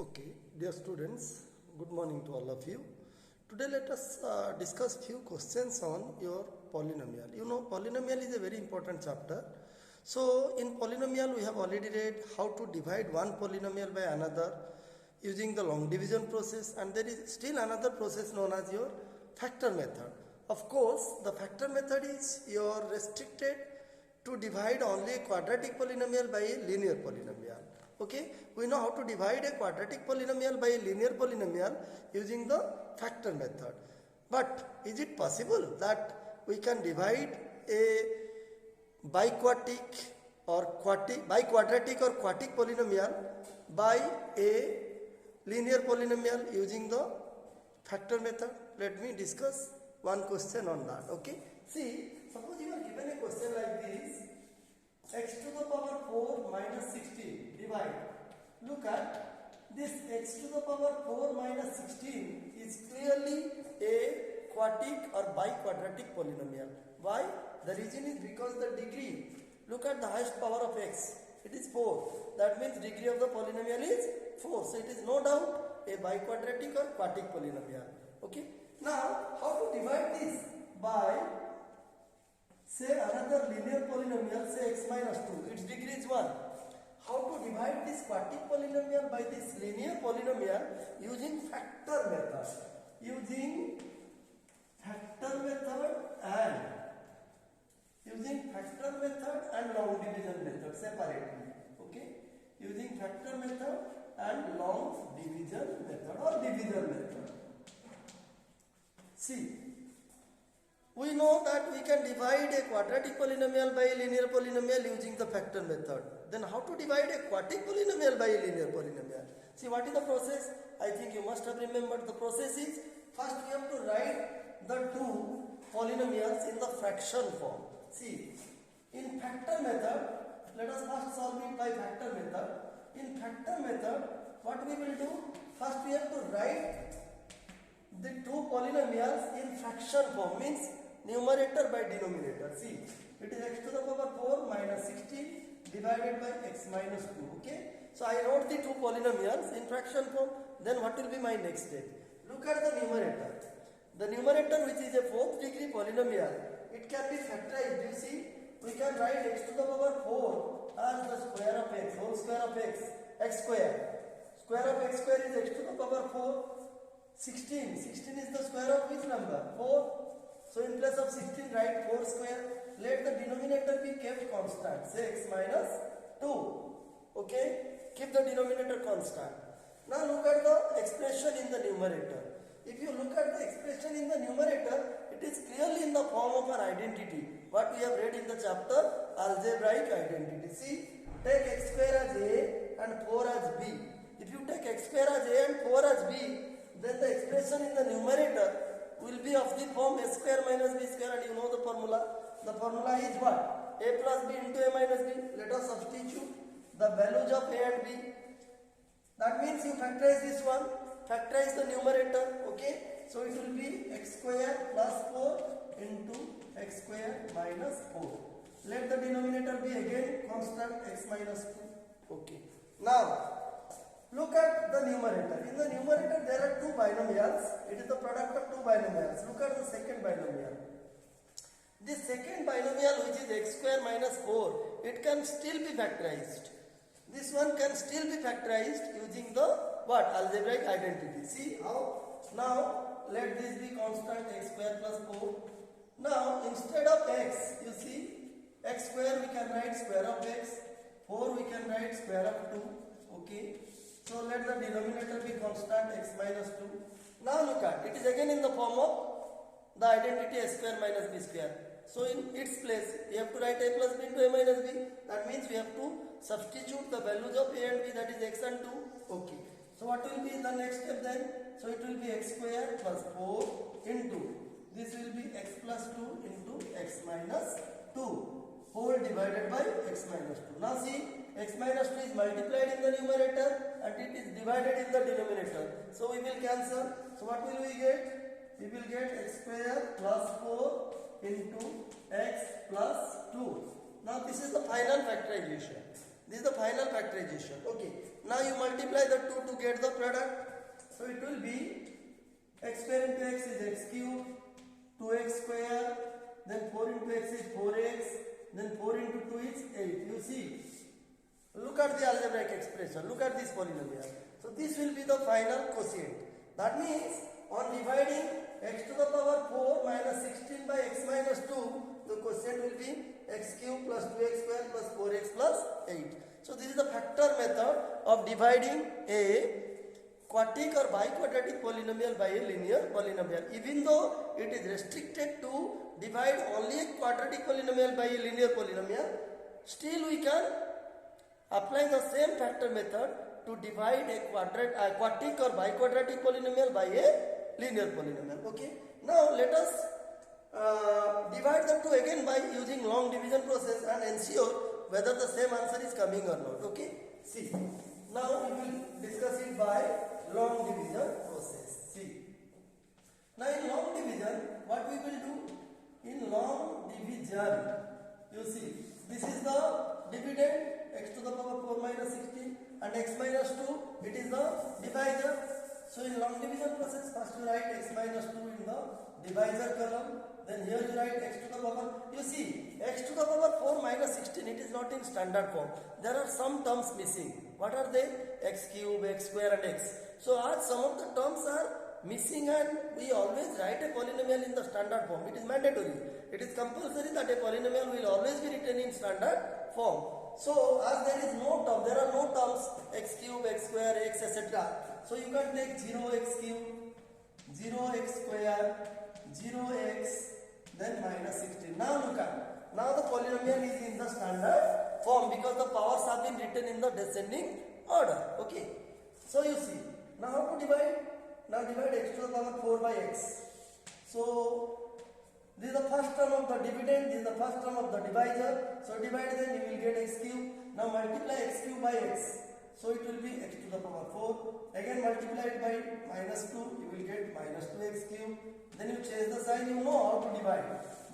Okay, dear students, good morning to all of you. Today let us discuss few questions on your polynomial. You know, polynomial is a very important chapter. So in polynomial we have already read how to divide one polynomial by another using the long division process, and there is still another process known as your factor method. Of course, the factor method is your restricted to divide only a quadratic polynomial by a linear polynomial. Okay, we know how to divide a quadratic polynomial by a linear polynomial using the factor method. But is it possible that we can divide a biquadratic or quadratic polynomial by a linear polynomial using the factor method? Let me discuss one question on that. Okay, see, suppose you are given a question like this: x to the power 4 minus 16 divide. Look at this, x to the power 4 minus 16 is clearly a quadratic or biquadratic polynomial. Why? The reason is because the degree, look at the highest power of x, it is 4. That means degree of the polynomial is 4. So it is no doubt a biquadratic or quadratic polynomial. Okay. Now, how to divide this? By, say, another linear polynomial, say x minus 2, its degree is 1. How to divide this quadratic polynomial by this linear polynomial? Using factor method. Using factor method and long division method separately. Okay? Using factor method and long division method or division method. See, we know that we can divide a quadratic polynomial by a linear polynomial using the factor method. Then how to divide a quadratic polynomial by a linear polynomial? See, what is the process? I think you must have remembered the process is, first we have to write the two polynomials in the fraction form. See, in factor method, let us first solve it by factor method. In factor method, what we will do? First we have to write the two polynomials in fraction form, means numerator by denominator. See, it is x to the power 4 minus 16 divided by x minus 2. Okay, so I wrote the two polynomials in fraction form. Then what will be my next step? Look at the numerator. The numerator, which is a 4th degree polynomial, it can be factorized. You see, we can write x to the power 4 as the square of x, whole square of x square. Square of x square is x to the power 4. 16 is the square of which number? 4. So in place of 16 write 4 square. Let the denominator be kept constant, say x minus 2. Okay, keep the denominator constant. Now look at the expression in the numerator. If you look at the expression in the numerator, it is clearly in the form of an identity, what we have read in the chapter algebraic identity. See, take x square as a and 4 as b. If you take x square as a and 4 as b, then the expression in the numerator will be of the form a square minus b square, and you know the formula. The formula is what? A plus b into a minus b. Let us substitute the values of a and b. That means you factorize this one, factorize the numerator. Okay, so it will be x square plus 4 into x square minus 4. Let the denominator be again constant, x minus 2. Okay, now look at the numerator. In the numerator there are two binomials. It is the product of two binomials. Look at the second binomial. This second binomial, which is x square minus 4, it can still be factorized. This one can still be factorized using the what? Algebraic identity. See how? Now let this be constant, x square plus 4. Now instead of x, you see, x square we can write square of x, 4 we can write square of 2. Okay. So let the denominator be constant, x minus 2. Now look at, it is again in the form of the identity a square minus b square. So in its place, we have to write a plus b into a minus b. That means we have to substitute the values of a and b, that is x and 2. Okay. So what will be the next step then? So it will be x square plus 4 into, this will be x plus 2 into x minus 2 whole divided by x minus 2. Now see, x minus 2 is multiplied in the numerator and it is divided in the denominator. So we will cancel. So what will we get? We will get x square plus 4 into x plus 2. Now this is the final factorization. This is the final factorization. Okay. Now you multiply the two to get the product. So it will be x square into x is x cube, 2x square, then 4 into x is 4x, then 4 into 2 is 8. You see? Look at the algebraic expression. Look at this polynomial. So this will be the final quotient. That means on dividing x to the power 4 minus 16 by x minus 2, the quotient will be x cube plus 2x square plus 4x plus 8. So this is the factor method of dividing a quadratic or biquadratic polynomial by a linear polynomial. Even though it is restricted to divide only a quadratic polynomial by a linear polynomial, still we can apply the same factor method to divide a quadratic or biquadratic polynomial by a linear polynomial. Okay. Now let us divide the two again by using long division process and ensure whether the same answer is coming or not. Okay. See. Now we will discuss it by long division process. See. Now in long division, what we will do? In long division, you see, this is the dividend x to the power 4 minus 16 and x minus 2, it is the divisor. So in long division process, first you write x minus 2 in the divisor column, then here you write x to the power, you see, x to the power 4 minus 16, it is not in standard form. There are some terms missing. What are they? X cube, x square and x. So as some of the terms are missing and we always write a polynomial in the standard form. It is mandatory. It is compulsory that a polynomial will always be written in standard form. So as there is no term, there are no terms x cube, x square, x etc. So you can take 0x cube, 0x square, 0x, then minus 16. Now look at, now the polynomial is in the standard form because the powers have been written in the descending order. Okay. So you see, now how to divide? Now divide x to the power 4 by x. So this is the first term of the dividend, this is the first term of the divisor. So divide, then you will get x cube. Now multiply x cube by x. So it will be x to the power 4. Again multiply it by minus 2, you will get minus 2x cube. Then you change the sign, you know how to divide.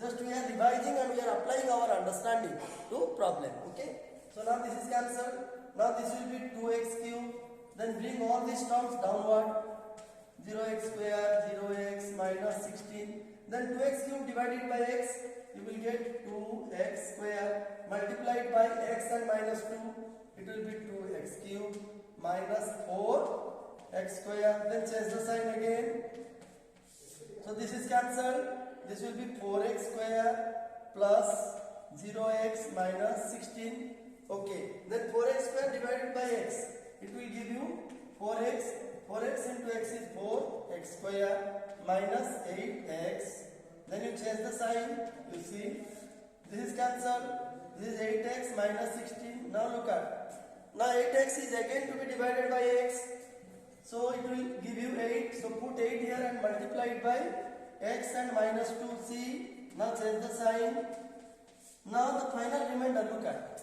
Just we are revising and we are applying our understanding to problem. Okay. So now this is cancelled. Now this will be 2x cube. Then bring all these terms downward. 0x square, 0x minus 16. Then 2x cube divided by x, you will get 2x square. Multiplied by x and minus 2, it will be 2x cube minus 4x square. Then change the sign again. So this is cancelled. This will be 4x square plus 0x minus 16. Okay. Then 4x square divided by x, it will give you 4x. 4x into x is 4x square minus 8x. Then you change the sign. You see, this is cancelled. This is 8x minus 16. Now look at. Now 8x is again to be divided by x. So it will give you 8. So put 8 here and multiply it by x and minus 2. See. Now change the sign. Now the final remainder, look at.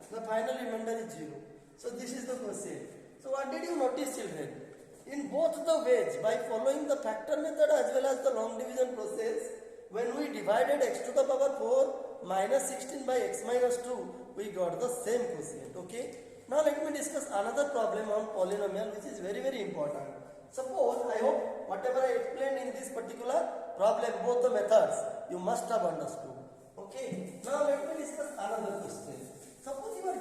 The final remainder is 0. So this is the quotient. So what did you notice, children? In both the ways, by following the factor method as well as the long division process, when we divided x to the power 4 minus 16 by x minus 2, we got the same quotient. Okay. Now let me discuss another problem on polynomial which is very very important. Suppose, I hope whatever I explained in this particular problem, both the methods, you must have understood. Okay. Now let me discuss another question. Suppose you are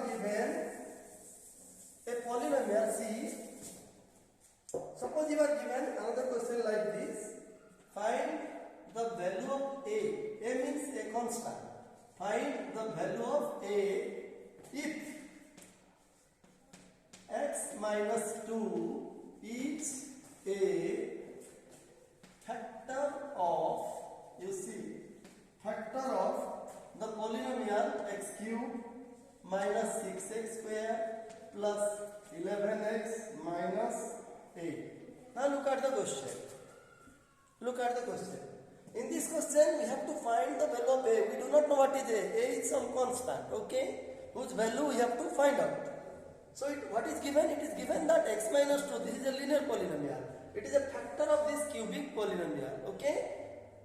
given a polynomial. See, suppose you are given another question like this. Find the value of a. A means a constant. Find the value of a if x minus 2 is a factor of, you see, factor of the polynomial x cube minus 6x square plus 11x minus 8. Now look at the question. Look at the question. In this question, we have to find the value of a. We do not know what is a. A is some constant, okay, whose value we have to find out. So what is given? It is given that x minus 2, this is a linear polynomial. It is a factor of this cubic polynomial, okay.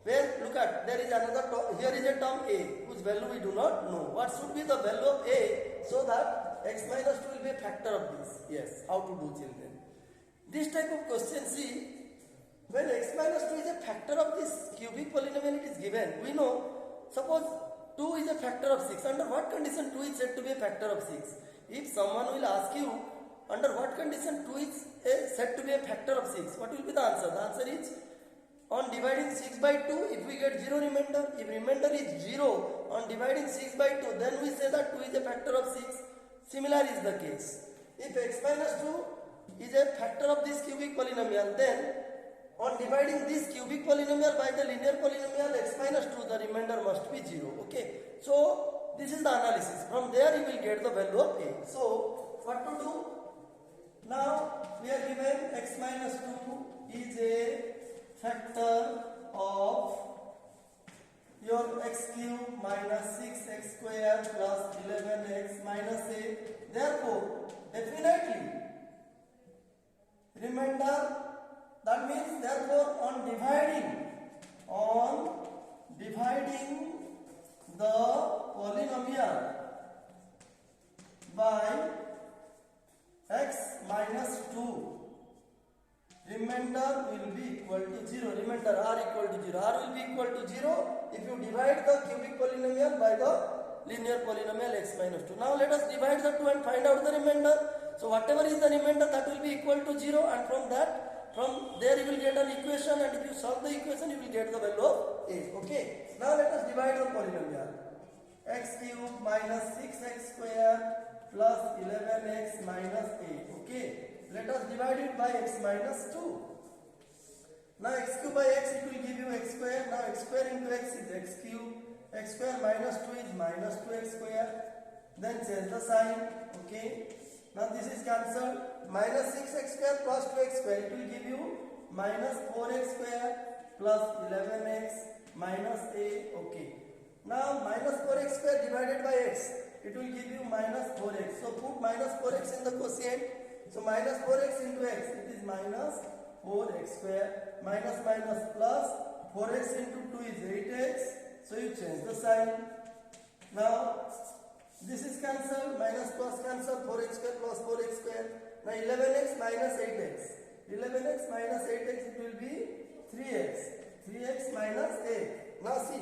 Where, look at, there is another term, here is a term a, whose value we do not know. What should be the value of a, so that x minus 2 will be a factor of this? Yes, how to do, children? This type of question, see, when x minus 2 is a factor of this cubic polynomial it is given, we know, suppose 2 is a factor of 6, under what condition 2 is said to be a factor of 6? If someone will ask you, under what condition 2 is said to be a factor of 6, what will be the answer? The answer is, on dividing 6 by 2, if we get 0 remainder, if remainder is 0, on dividing 6 by 2, then we say that 2 is a factor of 6. Similar is the case. If x minus 2 is a factor of this cubic polynomial, then on dividing this cubic polynomial by the linear polynomial x minus 2, the remainder must be 0. Okay. So, this is the analysis. From there you will get the value of a. So, what to do? Now, we are given x minus 2 is a factor of your x cube minus 6x square plus 11x minus a. Therefore, definitely, remainder, that means therefore on dividing the polynomial by x minus 2, remainder will be equal to 0. Remainder r equal to 0. R will be equal to 0 if you divide the cubic polynomial by the linear polynomial x minus 2. Now let us divide the 2 and find out the remainder. So whatever is the remainder, that will be equal to 0, and from there you will get an equation, and if you solve the equation you will get the value of a. Okay. Now let us divide the polynomial. X cube minus 6x square plus 11x minus a. Okay. Let us divide it by x minus 2. Now x cube by x, it will give you x square. Now x square into x is x cube. X square minus 2 is minus 2x square. Then change the sign. Okay. Now this is cancelled. Minus 6x square plus 2x square, it will give you minus 4x square plus 11x minus a. Okay. Now minus 4x square divided by x, it will give you minus 4x. So put minus 4x in the quotient. So minus 4x into x, it is minus 4x square, minus minus plus 4x into 2 is 8x. So you change the sign. Now this is cancelled, minus plus cancel, 4x square plus 4x square. Now 11x minus 8x. 11x minus 8x, it will be 3x. 3x minus a. Now see,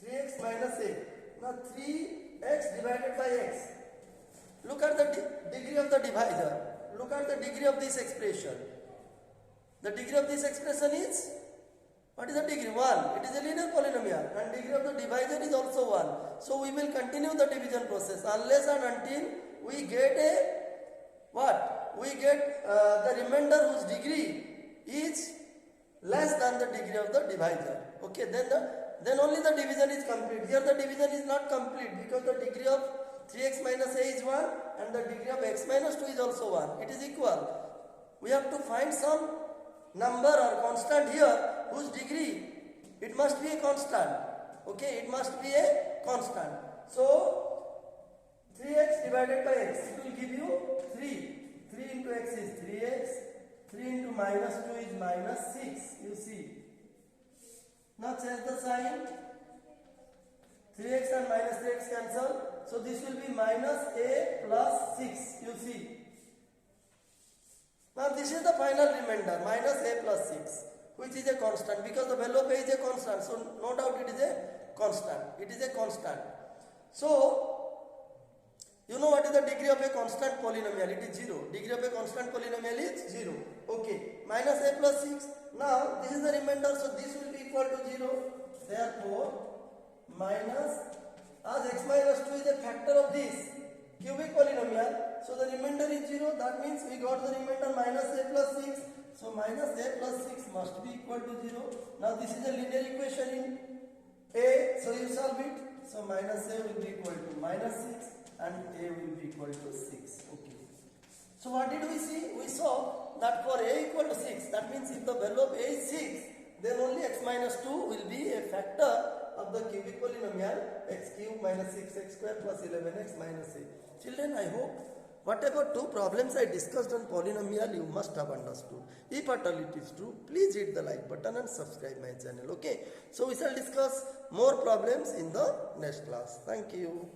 3x minus a. Now 3x divided by x. Look at the degree of the divisor. Look at the degree of this expression. The degree of this expression is, what is the degree? 1. It is a linear polynomial, and degree of the divisor is also 1. So we will continue the division process unless and until we get a what? We get the remainder whose degree is less than the degree of the divisor. Okay, then only the division is complete. Here the division is not complete because the degree of 3x minus a is 1 and the degree of x minus 2 is also 1. It is equal. We have to find some number or constant here whose degree, it must be a constant. Okay, it must be a constant. So 3x divided by x, it will give you 3. 3 into x is 3x. 3 into minus 2 is minus 6. You see. Now change the sign. 3x and minus 3x cancel. So this will be minus a plus 6. You see. Now this is the final remainder, minus a plus 6, which is a constant because the value of a is a constant. So no doubt it is a constant. It is a constant. So you know what is the degree of a constant polynomial? It is 0. Degree of a constant polynomial is 0. Okay. Minus a plus 6. Now this is the remainder. So this will be equal to 0. Therefore, minus, as x minus 2 is a factor of this cubic polynomial. So the remainder is 0. That means we got the remainder minus a plus 6. So minus a plus 6 must be equal to 0. Now this is a linear equation in a. So you solve it. So minus a will be equal to minus 6. And a will be equal to 6. Okay. So what did we see? We saw that for a equal to 6, that means if the value of a is 6, then only x minus 2 will be a factor of the cubic polynomial x cube minus 6x square plus 11x minus a. Children, I hope Whatever two problems I discussed on polynomial, you must have understood. If at all it is true, please hit the like button and subscribe my channel. Okay. So we shall discuss more problems in the next class. Thank you.